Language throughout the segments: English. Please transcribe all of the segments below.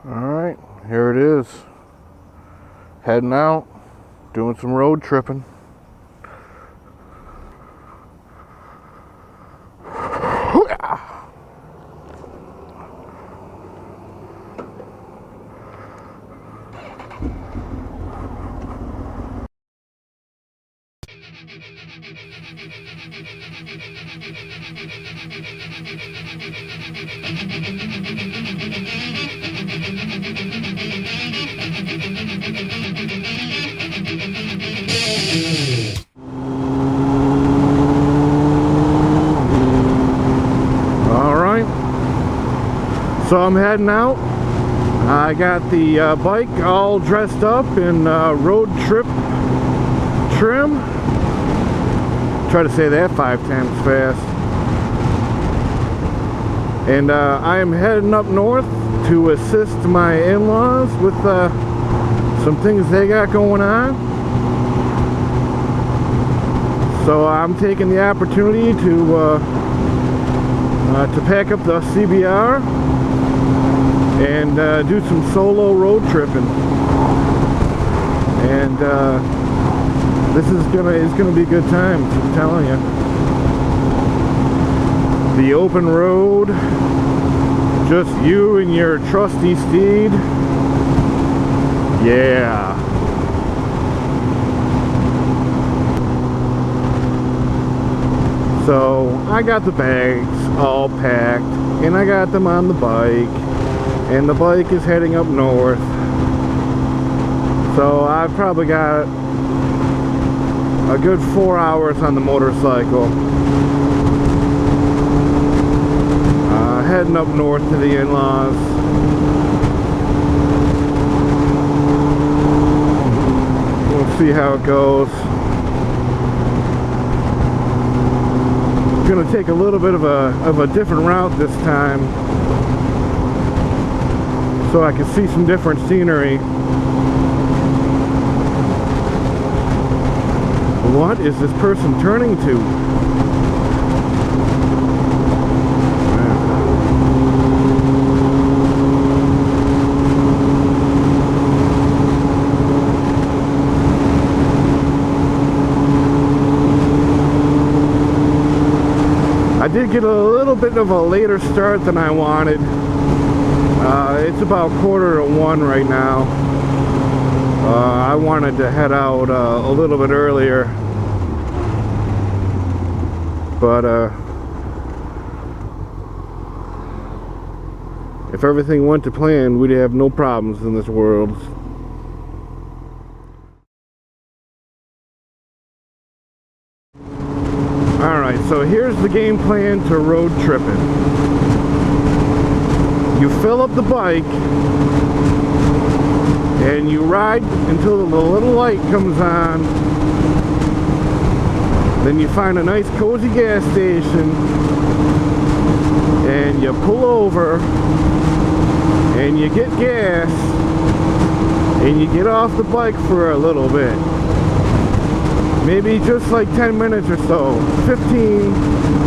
Alright, here it is. Heading out, doing some road tripping. Alright, so I'm heading out. I got the bike all dressed up in road trip trim. Try to say that 5 times fast. And I am heading up north to assist my in-laws with some things they got going on. So I'm taking the opportunity to pack up the CBR and do some solo road tripping. And this is gonna be good times, I'm telling you. The open road, just you and your trusty steed. Yeah. So I got the bags all packed and I got them on the bike, and the bike is heading up north. So I've probably got a good 4 hours on the motorcycle. Heading up north to the in-laws. We'll see how it goes. Going to take a little bit of a different route this time, so I can see some different scenery. What is this person turning to? I did get a little bit of a later start than I wanted. It's about 1:45 right now. I wanted to head out a little bit earlier, but if everything went to plan, we'd have no problems in this world. Alright, so here's the game plan to road tripping. You fill up the bike and you ride until the little light comes on. Then you find a nice cozy gas station and you pull over and you get gas and you get off the bike for a little bit. Maybe just like 10 minutes or so, 15,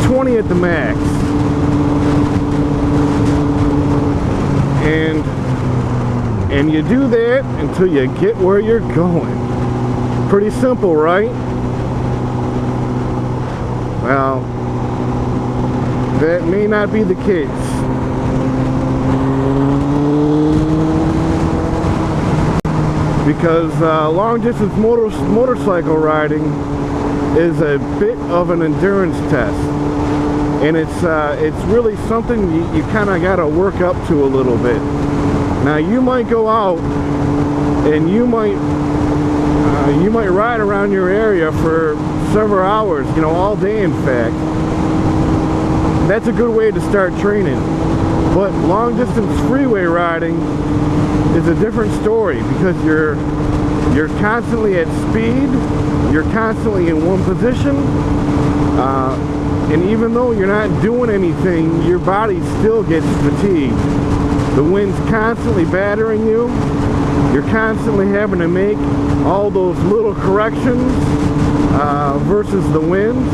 20 at the max. And you do that until you get where you're going. Pretty simple, right? Well, that may not be the case. Because long distance motorcycle riding is a bit of an endurance test, and it's really something you kind of got to work up to a little bit. Now you might go out and you might ride around your area for several hours, you know, all day in fact. That's a good way to start training. But long distance freeway riding is a different story, because you're constantly at speed, you're constantly in one position, and even though you're not doing anything, your body still gets fatigued. The wind's constantly battering you. You're constantly having to make all those little corrections versus the wind.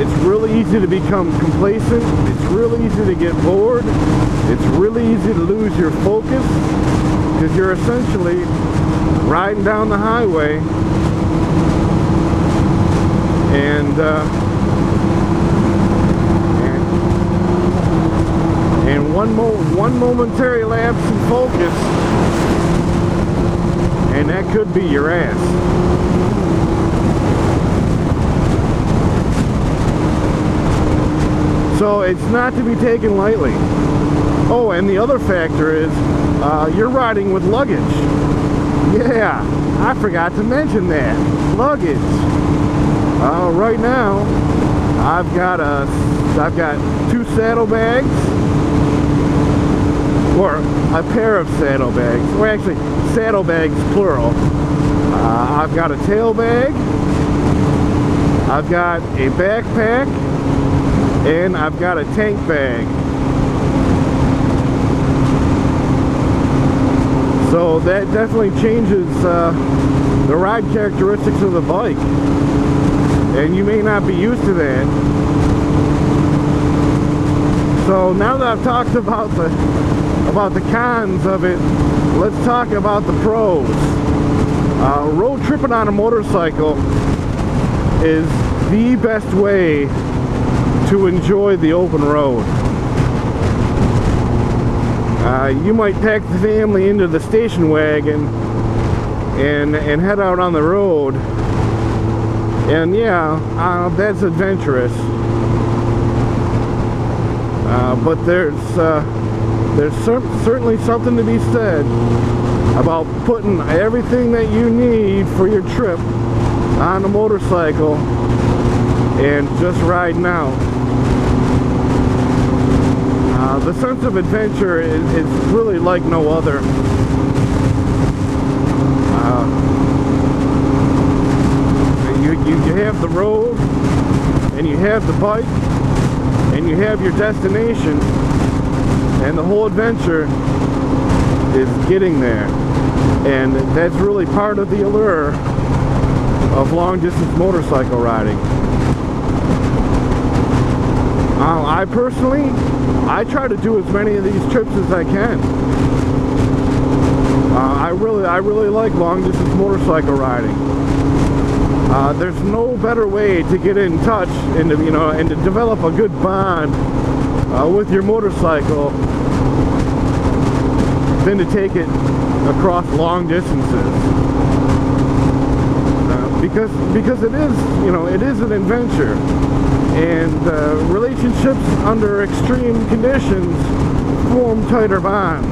It's really easy to become complacent. It's really easy to get bored. It's really easy to lose your focus because you're essentially riding down the highway and one momentary lapse in focus, and that could be your ass. So it's not to be taken lightly. Oh, and the other factor is you're riding with luggage. Yeah, I forgot to mention that. Luggage. Right now, I've got 2 saddlebags, or a pair of saddlebags, or actually saddlebags plural. I've got a tail bag, I've got a backpack, and I've got a tank bag. So that definitely changes the ride characteristics of the bike, and you may not be used to that. So now that I've talked about the cons of it, let's talk about the pros. Road tripping on a motorcycle is the best way to enjoy the open road. You might pack the family into the station wagon and head out on the road, and yeah, that's adventurous. But there's certainly something to be said about putting everything that you need for your trip on a motorcycle and just riding out. The sense of adventure is really like no other. You have the road, and you have the bike, and you have your destination, and the whole adventure is getting there. And that's really part of the allure of long distance motorcycle riding. I personally, I try to do as many of these trips as I can. I really like long distance motorcycle riding. There's no better way to get in touch and to develop a good bond with your motorcycle than to take it across long distances. Because it is an adventure, and relationships under extreme conditions form tighter bonds,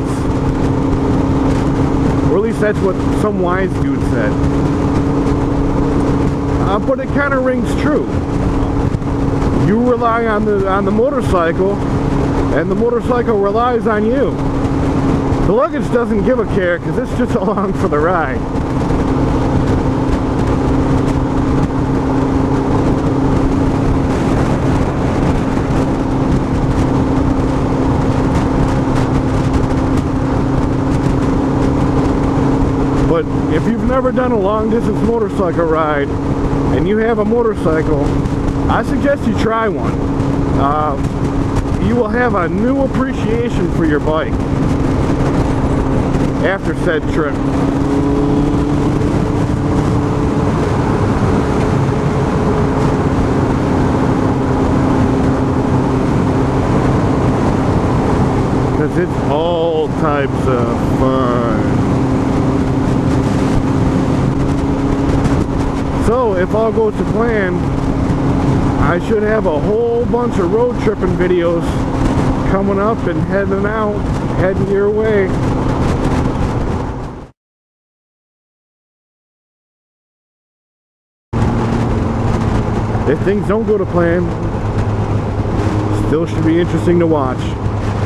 or at least that's what some wise dude said. But it kind of rings true. You rely on the motorcycle, and the motorcycle relies on you. The luggage doesn't give a care because it's just along for the ride. But if you've never done a long distance motorcycle ride and you have a motorcycle, I suggest you try one. You will have a new appreciation for your bike after said trip. Because it's all types of fun. So if all goes to plan, I should have a whole bunch of road tripping videos coming up and heading your way. If things don't go to plan, still should be interesting to watch.